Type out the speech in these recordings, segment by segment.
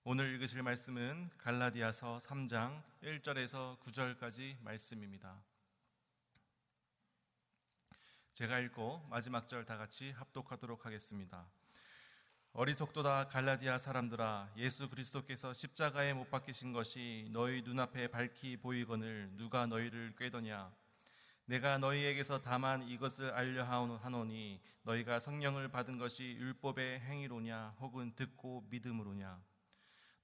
오늘 읽으실 말씀은 갈라디아서 3장 1절에서 9절까지 말씀입니다. 제가 읽고 마지막 절 다 같이 합독하도록 하겠습니다. 어리석도다 갈라디아 사람들아, 예수 그리스도께서 십자가에 못 박히신 것이 너희 눈앞에 밝히 보이거늘 누가 너희를 꾀더냐? 내가 너희에게서 다만 이것을 알려 하노니 너희가 성령을 받은 것이 율법의 행위로냐 혹은 듣고 믿음으로냐?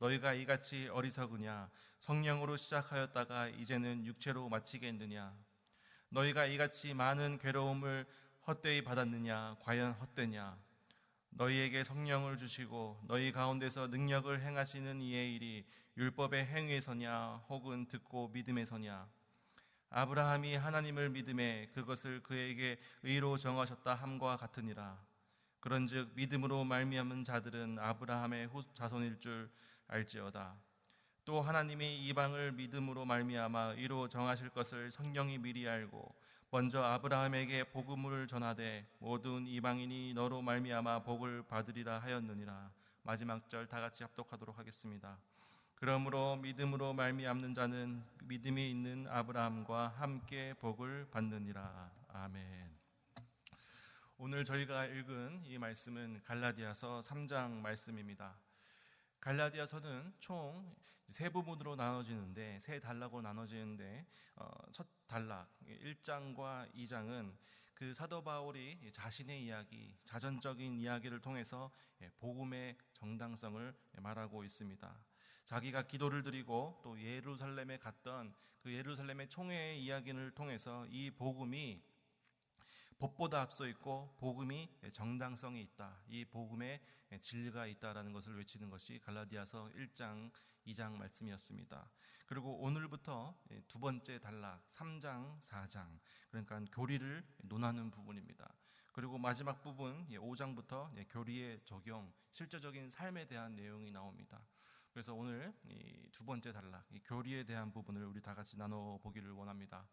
너희가 이같이 어리석으냐? 성령으로 시작하였다가 이제는 육체로 마치겠느냐? 너희가 이같이 많은 괴로움을 헛되이 받았느냐? 과연 헛되냐? 너희에게 성령을 주시고 너희 가운데서 능력을 행하시는 이의 일이 율법의 행위에서냐 혹은 듣고 믿음에서냐? 아브라함이 하나님을 믿음에 그것을 그에게 의로 정하셨다 함과 같으니라. 그런즉 믿음으로 말미암은 자들은 아브라함의 자손일 줄 알지어다. 또 하나님이 이방을 믿음으로 말미암아 의로 정하실 것을 성령이 미리 알고 먼저 아브라함에게 복음을 전하되 모든 이방인이 너로 말미암아 복을 받으리라 하였느니라. 마지막 절 다 같이 합독하도록 하겠습니다. 그러므로 믿음으로 말미암는 자는 믿음이 있는 아브라함과 함께 복을 받느니라. 아멘. 오늘 저희가 읽은 이 말씀은 갈라디아서 3장 말씀입니다. 갈라디아서는 총 세 부분으로 나눠지는데, 세 단락으로 나눠지는데, 첫 단락 1장과 2장은 그 사도 바울이 자신의 이야기, 자전적인 이야기를 통해서 복음의 정당성을 말하고 있습니다. 자기가 기도를 드리고 또 예루살렘에 갔던 그 예루살렘의 총회의 이야기를 통해서 이 복음이 법보다 앞서 있고 복음이 정당성이 있다, 이 복음에 진리가 있다라는 것을 외치는 것이 갈라디아서 1장, 2장 말씀이었습니다. 그리고 오늘부터 두 번째 단락 3장, 4장, 그러니까 교리를 논하는 부분입니다. 그리고 마지막 부분 5장부터 교리의 적용, 실제적인 삶에 대한 내용이 나옵니다. 그래서 오늘 이 두 번째 단락, 이 교리에 대한 부분을 우리 다 같이 나눠보기를 원합니다.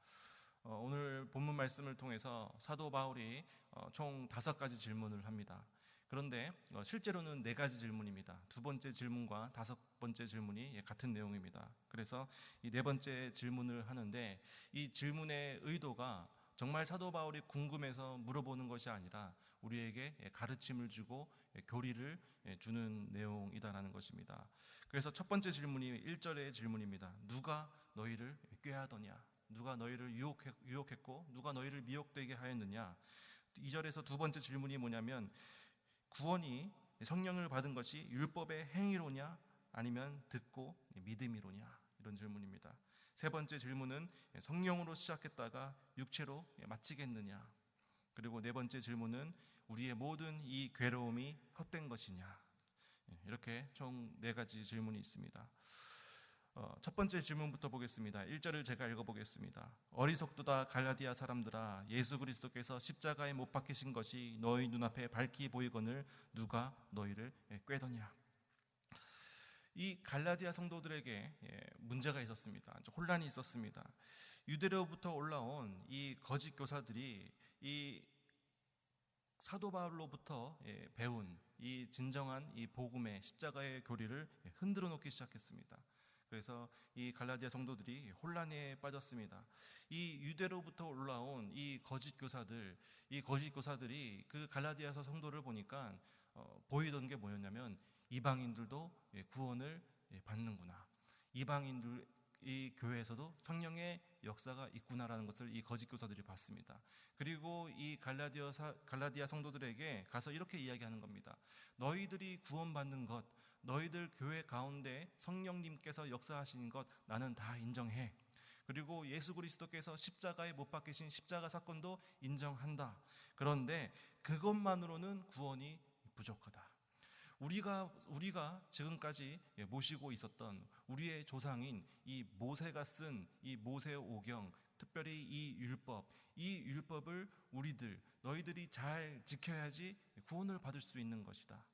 오늘 본문 말씀을 통해서 사도 바울이 총 5가지 질문을 합니다. 그런데 실제로는 4가지 질문입니다. 두 번째 질문과 5번째 질문이 같은 내용입니다. 그래서 이 4번째 질문을 하는데, 이 질문의 의도가 정말 사도 바울이 궁금해서 물어보는 것이 아니라 우리에게 가르침을 주고 교리를 주는 내용이다라는 것입니다. 그래서 첫 번째 질문이 1절의 질문입니다. 누가 너희를 꾀하더냐? 누가 너희를 유혹했고 누가 너희를 미혹되게 하였느냐? 2절에서 두 번째 질문이 뭐냐면, 구원이 성령을 받은 것이 율법의 행위로냐 아니면 듣고 믿음이로냐? 이런 질문입니다. 세 번째 질문은 성령으로 시작했다가 육체로 마치겠느냐? 그리고 네 번째 질문은 우리의 모든 이 괴로움이 헛된 것이냐? 이렇게 총 4가지 질문이 있습니다. 첫 번째 질문부터 보겠습니다. 1절을 제가 읽어보겠습니다. 어리석도다 갈라디아 사람들아, 예수 그리스도께서 십자가에 못 박히신 것이 너희 눈앞에 밝히 보이거늘 누가 너희를 꾀더냐? 이 갈라디아 성도들에게 문제가 있었습니다. 혼란이 있었습니다. 유대로부터 올라온 이 거짓 교사들이 이 사도 바울로부터 배운 이 진정한 이 복음의 십자가의 교리를 흔들어 놓기 시작했습니다. 그래서 이 갈라디아 성도들이 혼란에 빠졌습니다. 이 유대로부터 올라온 이 거짓 교사들이 그 갈라디아서 성도를 보니까 보이던 게 뭐였냐면, 이방인들도 구원을 받는구나, 이방인들 이 교회에서도 성령의 역사가 있구나라는 것을 이 거짓 교사들이 봤습니다. 그리고 이 갈라디아 성도들에게 가서 이렇게 이야기하는 겁니다. 너희들이 구원받는 것, 너희들 교회 가운데 성령님께서 역사하시는 것 나는 다 인정해. 그리고 예수 그리스도께서 십자가에 못 박히신 십자가 사건도 인정한다. 그런데 그것만으로는 구원이 부족하다. 우리가 지금까지 모시고 있었던 우리의 조상인 이 모세가 쓴 이 모세오경, 특별히 이 율법을 너희들이 잘 지켜야지 구원을 받을 수 있는 것이다.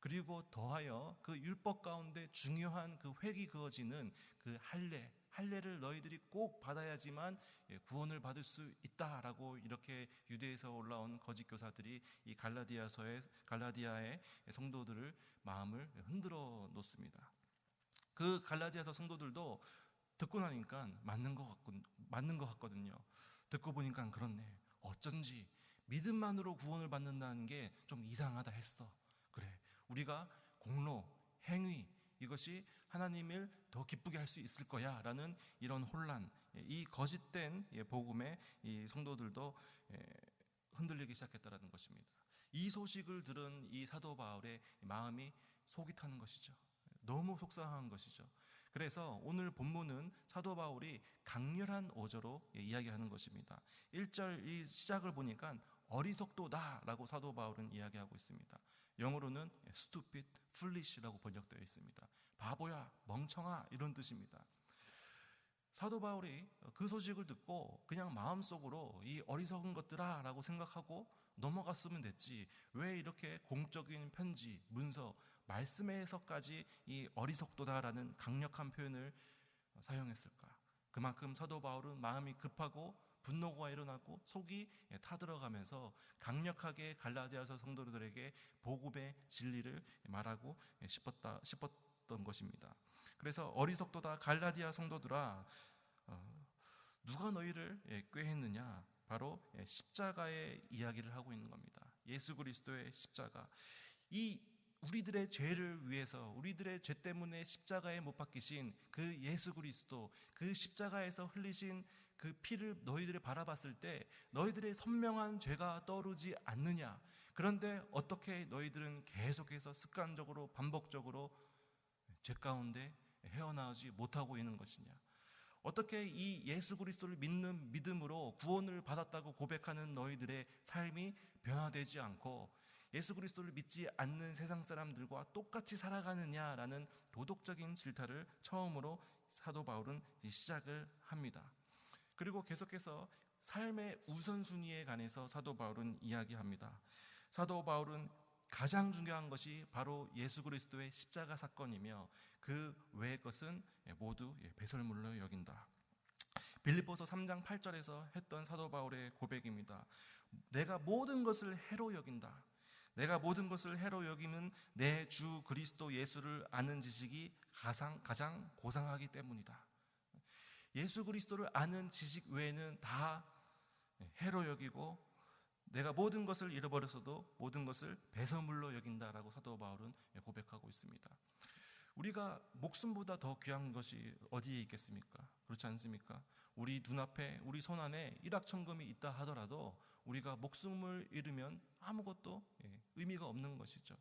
그리고 더하여 그 율법 가운데 중요한 그 획이 그어지는 그 할례를 너희들이 꼭 받아야지만 구원을 받을 수 있다라고, 이렇게 유대에서 올라온 거짓 교사들이 이 갈라디아의 성도들을 마음을 흔들어 놓습니다. 그 갈라디아서 성도들도 듣고 나니까 맞는 것 같거든요. 듣고 보니까 그렇네. 어쩐지 믿음만으로 구원을 받는다는 게 좀 이상하다 했어. 그래, 우리가 공로, 행위 이것이 하나님을 더 기쁘게 할 수 있을 거야 라는 이런 혼란, 이 거짓된 복음에 이 성도들도 흔들리기 시작했다는 것입니다. 이 소식을 들은 이 사도 바울의 마음이 속이 타는 것이죠. 너무 속상한 것이죠. 그래서 오늘 본문은 사도 바울이 강렬한 어조로 이야기하는 것입니다. 1절 이 시작을 보니까 어리석도다라고 사도 바울은 이야기하고 있습니다. 영어로는 stupid, foolish라고 번역되어 있습니다. 바보야, 멍청아 이런 뜻입니다. 사도 바울이 그 소식을 듣고 그냥 마음속으로 이 어리석은 것들아 라고 생각하고 넘어갔으면 됐지, 왜 이렇게 공적인 편지, 문서, 말씀에서까지 이 어리석도다라는 강력한 표현을 사용했을까? 그만큼 사도 바울은 마음이 급하고 분노가 일어나고 속이 타들어가면서 강력하게 갈라디아서 성도들에게 복음의 진리를 말하고 싶었던 것입니다. 그래서 어리석도다 갈라디아 성도들아, 누가 너희를 꾀했느냐? 바로 십자가의 이야기를 하고 있는 겁니다. 예수 그리스도의 십자가, 이 우리들의 죄를 위해서, 우리들의 죄 때문에 십자가에 못 박히신 그 예수 그리스도, 그 십자가에서 흘리신 그 피를 너희들이 바라봤을 때 너희들의 선명한 죄가 떠오르지 않느냐? 그런데 어떻게 너희들은 계속해서 습관적으로 반복적으로 죄 가운데 헤어나오지 못하고 있는 것이냐? 어떻게 이 예수 그리스도를 믿는 믿음으로 구원을 받았다고 고백하는 너희들의 삶이 변화되지 않고 예수 그리스도를 믿지 않는 세상 사람들과 똑같이 살아가느냐라는 도덕적인 질타를 처음으로 사도 바울은 시작을 합니다. 그리고 계속해서 삶의 우선순위에 관해서 사도 바울은 이야기합니다. 사도 바울은 가장 중요한 것이 바로 예수 그리스도의 십자가 사건이며 그 외의 것은 모두 배설물로 여긴다. 빌립보서 3장 8절에서 했던 사도 바울의 고백입니다. 내가 모든 것을 해로 여긴다. 내가 모든 것을 해로 여기면 내 주 그리스도 예수를 아는 지식이 가장 고상하기 때문이다. 예수 그리스도를 아는 지식 외에는 다 해로 여기고 내가 모든 것을 잃어버렸어도 모든 것을 배설물로 여긴다라고 사도 바울은 고백하고 있습니다. 우리가 목숨보다 더 귀한 것이 어디에 있겠습니까? 그렇지 않습니까? 우리 눈앞에, 우리 손안에 일확천금이 있다 하더라도 우리가 목숨을 잃으면 아무것도 의미가 없는 것이죠.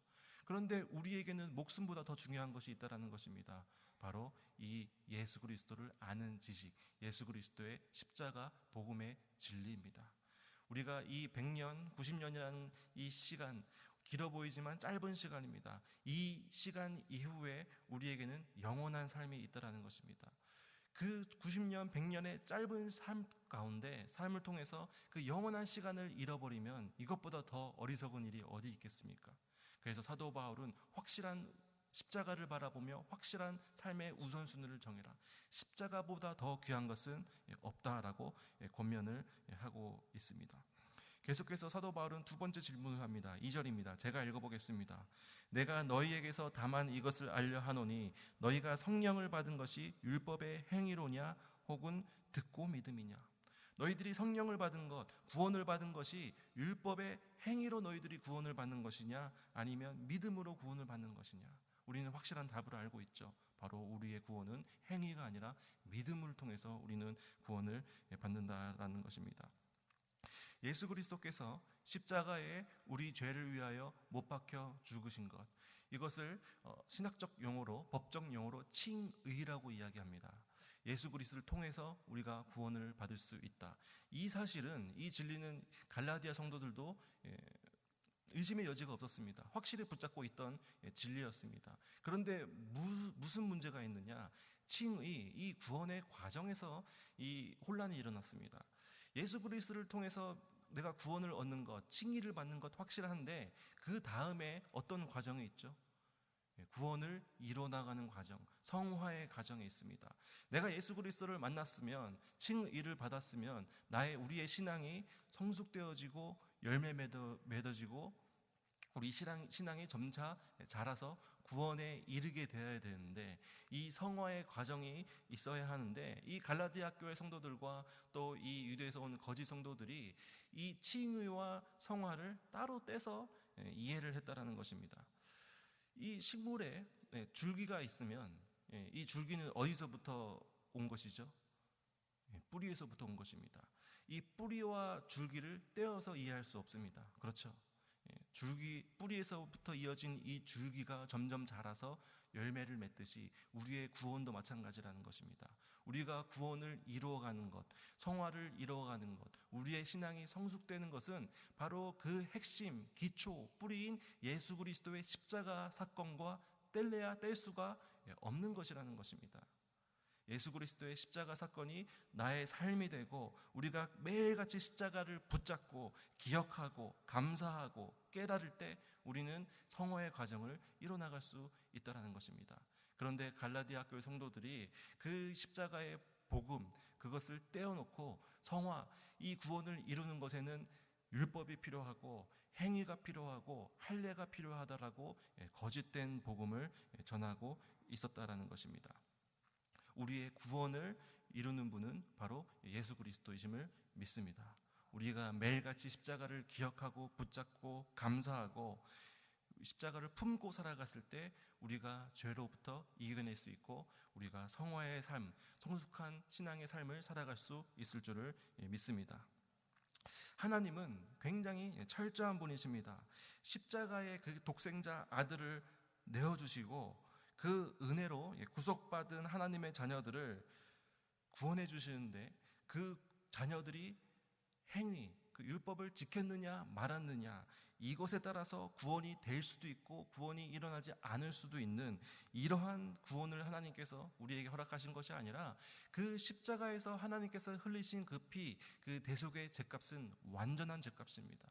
그런데 우리에게는 목숨보다 더 중요한 것이 있다는 것입니다. 바로 이 예수 그리스도를 아는 지식, 예수 그리스도의 십자가 복음의 진리입니다. 우리가 이 100년, 90년이라는 이 시간, 길어 보이지만 짧은 시간입니다. 이 시간 이후에 우리에게는 영원한 삶이 있다는 것입니다. 그 90년, 100년의 짧은 삶 가운데 삶을 통해서 그 영원한 시간을 잃어버리면 이것보다 더 어리석은 일이 어디 있겠습니까? 그래서 사도 바울은 확실한 십자가를 바라보며 확실한 삶의 우선순위를 정해라. 십자가보다 더 귀한 것은 없다라고 권면을 하고 있습니다. 계속해서 사도 바울은 두 번째 질문을 합니다. 2절입니다. 제가 읽어보겠습니다. 내가 너희에게서 다만 이것을 알려 하노니 너희가 성령을 받은 것이 율법의 행위로냐 혹은 듣고 믿음이냐. 너희들이 성령을 받은 것, 구원을 받은 것이 율법의 행위로 너희들이 구원을 받는 것이냐 아니면 믿음으로 구원을 받는 것이냐. 우리는 확실한 답을 알고 있죠. 바로 우리의 구원은 행위가 아니라 믿음을 통해서 우리는 구원을 받는다라는 것입니다. 예수 그리스도께서 십자가에 우리 죄를 위하여 못 박혀 죽으신 것, 이것을 신학적 용어로, 법적 용어로 칭의라고 이야기합니다. 예수 그리스도를 통해서 우리가 구원을 받을 수 있다. 이 사실은, 이 진리는 갈라디아 성도들도 의심의 여지가 없었습니다. 확실히 붙잡고 있던 진리였습니다. 그런데 무슨 문제가 있느냐? 칭의, 이 구원의 과정에서 이 혼란이 일어났습니다. 예수 그리스도를 통해서 내가 구원을 얻는 것, 칭의를 받는 것 확실한데 그 다음에 어떤 과정이 있죠? 구원을 이뤄나가는 과정, 성화의 과정이 있습니다. 내가 예수 그리스도를 만났으면, 칭의를 받았으면 우리의 신앙이 성숙되어지고 열매 맺어지고 우리 신앙이 점차 자라서 구원에 이르게 되어야 되는데, 이 성화의 과정이 있어야 하는데, 이 갈라디아 교회 성도들과 또 이 유대에서 온 거짓 성도들이 이 칭의와 성화를 따로 떼서 이해를 했다라는 것입니다. 이 식물에 줄기가 있으면 이 줄기는 어디서부터 온 것이죠? 뿌리에서부터 온 것입니다. 이 뿌리와 줄기를 떼어서 이해할 수 없습니다. 그렇죠? 뿌리에서부터 이어진 이 줄기가 점점 자라서 열매를 맺듯이 우리의 구원도 마찬가지라는 것입니다. 우리가 구원을 이루어가는 것, 성화를 이루어가는 것, 우리의 신앙이 성숙되는 것은 바로 그 핵심, 기초, 뿌리인 예수 그리스도의 십자가 사건과 뗄래야 뗄 수가 없는 것이라는 것입니다. 예수 그리스도의 십자가 사건이 나의 삶이 되고, 우리가 매일같이 십자가를 붙잡고 기억하고 감사하고 깨달을 때 우리는 성화의 과정을 이뤄나갈 수 있다는 것입니다. 그런데 갈라디아 교회 성도들이 그 십자가의 복음, 그것을 떼어놓고 성화, 이 구원을 이루는 것에는 율법이 필요하고 행위가 필요하고 할례가 필요하다라고 거짓된 복음을 전하고 있었다라는 것입니다. 우리의 구원을 이루는 분은 바로 예수 그리스도이심을 믿습니다. 우리가 매일같이 십자가를 기억하고 붙잡고 감사하고 십자가를 품고 살아갔을 때 우리가 죄로부터 이겨낼 수 있고, 우리가 성화의 삶, 성숙한 신앙의 삶을 살아갈 수 있을 줄을 믿습니다. 하나님은 굉장히 철저한 분이십니다. 십자가의 그 독생자 아들을 내어주시고 그 은혜로 구속받은 하나님의 자녀들을 구원해 주시는데, 그 자녀들이 행위, 그 율법을 지켰느냐 말았느냐, 이것에 따라서 구원이 될 수도 있고 구원이 일어나지 않을 수도 있는 이러한 구원을 하나님께서 우리에게 허락하신 것이 아니라, 그 십자가에서 하나님께서 흘리신 그 피, 그 대속의 죗값은 완전한 죗값입니다.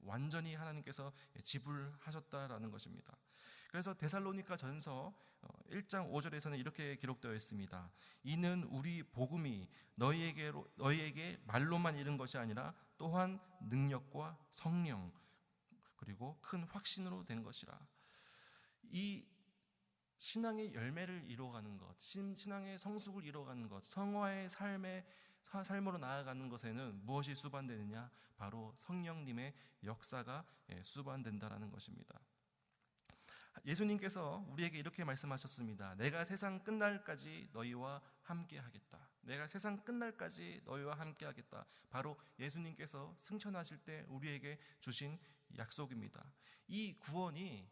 완전히 하나님께서 지불하셨다라는 것입니다. 그래서 데살로니가 전서 1장 5절에서는 이렇게 기록되어 있습니다. 이는 우리 복음이 너희에게 말로만 이른 것이 아니라 또한 능력과 성령 그리고 큰 확신으로 된 것이라. 이 신앙의 열매를 이루어가는 것, 신앙의 성숙을 이루어가는 것, 성화의 삶으로 나아가는 것에는 무엇이 수반되느냐? 바로 성령님의 역사가 수반된다라는 것입니다. 예수님께서 우리에게 이렇게 말씀하셨습니다. 내가 세상 끝날까지 너희와 함께 하겠다. 내가 세상 끝날까지 너희와 함께 하겠다. 바로 예수님께서 승천하실 때 우리에게 주신 약속입니다. 이 구원이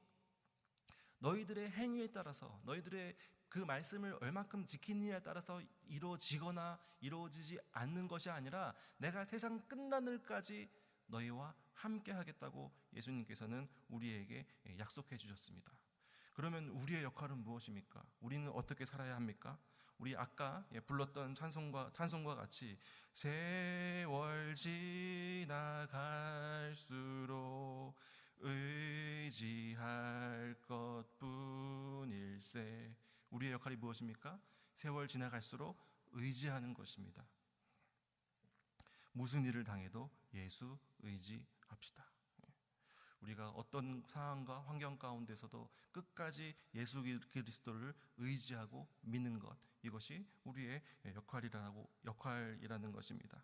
너희들의 행위에 따라서, 너희들의 그 말씀을 얼마큼 지키느냐에 따라서 이루어지거나 이루어지지 않는 것이 아니라 내가 세상 끝나늘까지 너희와 함께 하겠다고 예수님께서는 우리에게 약속해 주셨습니다. 그러면 우리의 역할은 무엇입니까? 우리는 어떻게 살아야 합니까? 우리 아까 불렀던 찬송과 같이 세월 지나갈수록 의지할 것뿐일세. 우리의 역할이 무엇입니까? 세월 지나갈수록 의지하는 것입니다. 무슨 일을 당해도 예수 의지합시다. 우리가 어떤 상황과 환경 가운데서도 끝까지 예수 그리스도를 의지하고 믿는 것, 이것이 우리의 역할이라는 것입니다.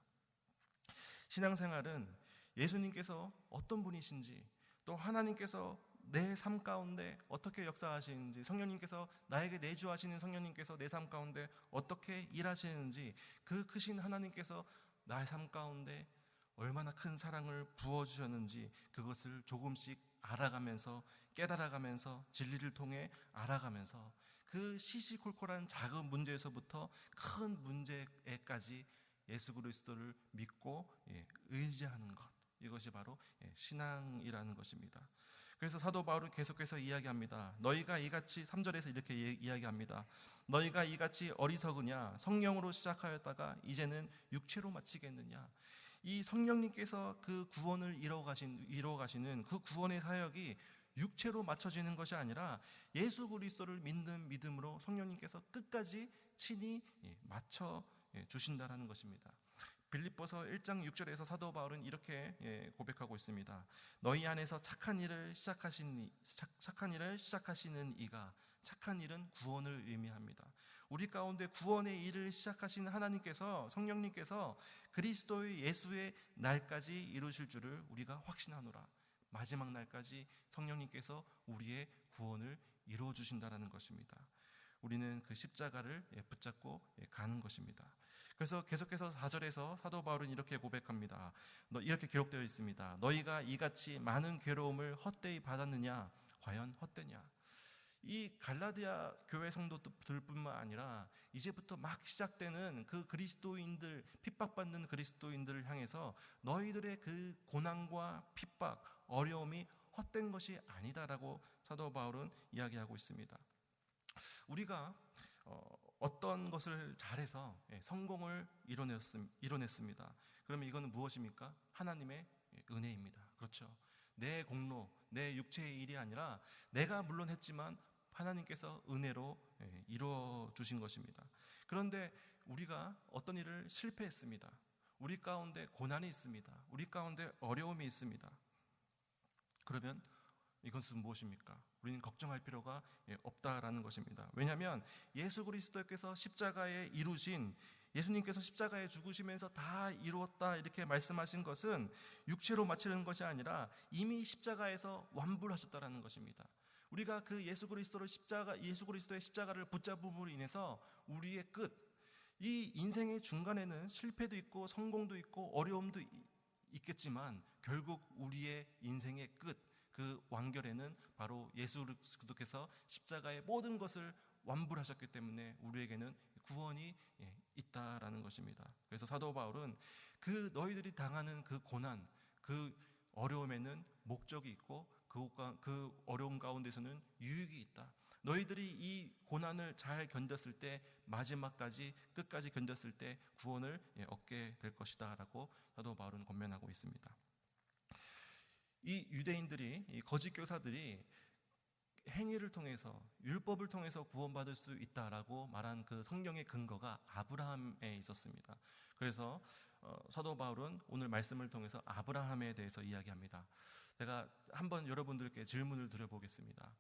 신앙생활은 예수님께서 어떤 분이신지, 또 하나님께서 내 삶 가운데 어떻게 역사하시는지, 성령님께서 나에게 내주하시는 성령님께서 내 삶 가운데 어떻게 일하시는지, 그 크신 하나님께서 나의 삶 가운데 얼마나 큰 사랑을 부어주셨는지, 그것을 조금씩 알아가면서, 깨달아가면서, 진리를 통해 알아가면서 그 시시콜콜한 작은 문제에서부터 큰 문제에까지 예수 그리스도를 믿고 의지하는 것, 이것이 바로 신앙이라는 것입니다. 그래서 사도 바울은 계속해서 이야기합니다. 너희가 이같이 3절에서 이렇게 이야기합니다. 너희가 이같이 어리석으냐? 성령으로 시작하였다가 이제는 육체로 마치겠느냐? 이 성령님께서 그 구원을 이루어가시는 그 구원의 사역이 육체로 맞춰지는 것이 아니라 예수 그리스도를 믿는 믿음으로 성령님께서 끝까지 친히 맞춰 주신다라는 것입니다. 빌립보서 1장 6절에서 사도 바울은 이렇게 고백하고 있습니다. 너희 안에서 착한 일을 시작하시는 이가, 착한 일은 구원을 의미합니다. 우리 가운데 구원의 일을 시작하신 하나님께서, 성령님께서 그리스도의 예수의 날까지 이루실 줄을 우리가 확신하노라. 마지막 날까지 성령님께서 우리의 구원을 이루어 주신다라는 것입니다. 우리는 그 십자가를 붙잡고 가는 것입니다. 그래서 계속해서 4절에서 사도 바울은 이렇게 고백합니다. 이렇게 기록되어 있습니다. 너희가 이같이 많은 괴로움을 헛되이 받았느냐? 과연 헛되냐? 이 갈라디아 교회 성도들뿐만 아니라 이제부터 막 시작되는 그 그리스도인들, 핍박받는 그리스도인들을 향해서 너희들의 그 고난과 핍박, 어려움이 헛된 것이 아니다라고 사도 바울은 이야기하고 있습니다. 우리가 어떤 것을 잘해서 성공을 이뤄냈습니다. 그러면 이거는 무엇입니까? 하나님의 은혜입니다. 그렇죠? 내 공로, 내 육체의 일이 아니라 내가 물론 했지만 하나님께서 은혜로 이루어 주신 것입니다. 그런데 우리가 어떤 일을 실패했습니다. 우리 가운데 고난이 있습니다. 우리 가운데 어려움이 있습니다. 그러면 이것은 무엇입니까? 우리는 걱정할 필요가 없다라는 것입니다. 왜냐하면 예수 그리스도께서 십자가에 이루신, 예수님께서 십자가에 죽으시면서 다 이루었다 이렇게 말씀하신 것은 육체로 마치는 것이 아니라 이미 십자가에서 완불하셨다라는 것입니다. 우리가 그 예수 그리스도의 십자가를 붙잡음으로 인해서 우리의 끝, 이 인생의 중간에는 실패도 있고 성공도 있고 어려움도 있겠지만 결국 우리의 인생의 끝, 그 완결에는 바로 예수 그리스도께서 십자가의 모든 것을 완불하셨기 때문에 우리에게는 구원이 있다라는 것입니다. 그래서 사도 바울은 그 너희들이 당하는 그 고난, 그 어려움에는 목적이 있고 그 어려움 가운데서는 유익이 있다. 너희들이 이 고난을 잘 견뎠을 때, 마지막까지 끝까지 견뎠을 때 구원을 얻게 될 것이다 라고 사도 바울은 권면하고 있습니다. 이 유대인들이, 이 거짓 교사들이 행위를 통해서, 율법을 통해서 구원받을 수 있다라고 말한 그 성경의 근거가 아브라함에 있었습니다. 그래서 사도 바울은 오늘 말씀을 통해서 아브라함에 대해서 이야기합니다. 제가 한번 여러분들께 질문을 드려보겠습니다.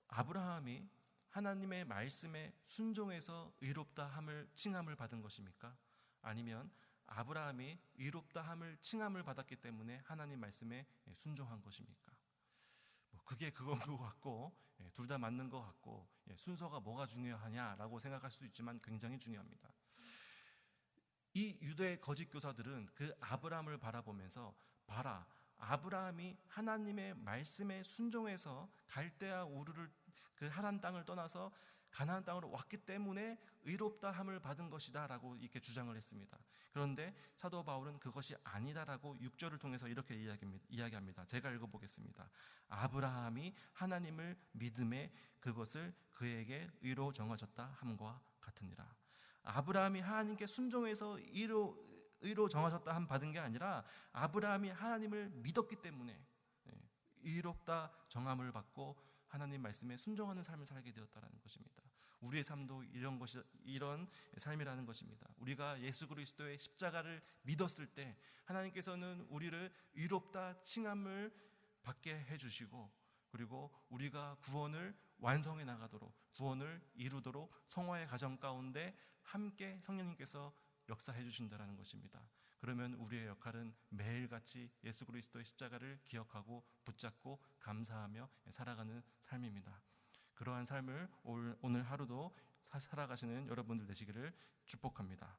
아브라함이 하나님의 말씀에 순종해서 의롭다 함을 칭함을 받은 것입니까? 아니면 아브라함이 의롭다 함을 칭함을 받았기 때문에 하나님 말씀에 순종한 것입니까? 그게 그건 것 같고 둘 다 맞는 것 같고 순서가 뭐가 중요하냐라고 생각할 수 있지만 굉장히 중요합니다. 이 유대 거짓 교사들은 그 아브라함을 바라보면서 봐라, 아브라함이 하나님의 말씀에 순종해서 갈대아 우르를 그 하란 땅을 떠나서 가나안 땅으로 왔기 때문에 의롭다 함을 받은 것이다 라고 이렇게 주장을 했습니다. 그런데 사도 바울은 그것이 아니다라고 6절을 통해서 이렇게 이야기합니다. 제가 읽어보겠습니다. 아브라함이 하나님을 믿음에 그것을 그에게 의로 정하셨다 함과 같으니라. 아브라함이 하나님께 순종해서 의로 정하셨다 함 받은 게 아니라 아브라함이 하나님을 믿었기 때문에 의롭다 정함을 받고 하나님 말씀에 순종하는 삶을 살게 되었다는 것입니다. 우리의 삶도 이런 삶이라는 것입니다. 우리가 예수 그리스도의 십자가를 믿었을 때 하나님께서는 우리를 의롭다 칭함을 받게 해주시고, 그리고 우리가 구원을 완성해 나가도록, 구원을 이루도록 성화의 과정 가운데 함께 성령님께서 역사해 주신다는 것입니다. 그러면 우리의 역할은 매일같이 예수 그리스도의 십자가를 기억하고 붙잡고 감사하며 살아가는 삶입니다. 그러한 삶을 오늘 하루도 살아가시는 여러분들 되시기를 축복합니다.